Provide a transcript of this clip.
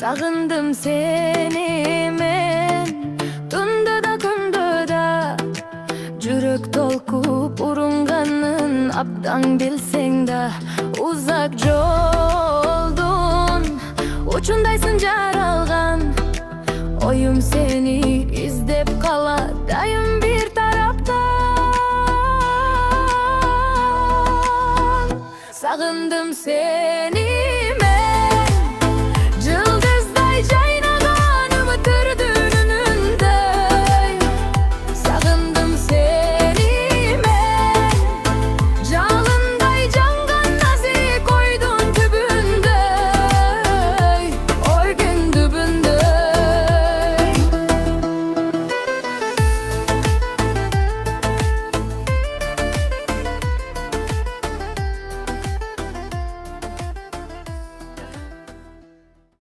Сагындым сени мен түндө да күндө да, жүрөк толкуп урунганын абдан билсең да. Узак жолдун учундайсың жаралган, оюм сени издеп калат дайым бир тараптан. Сагындым сени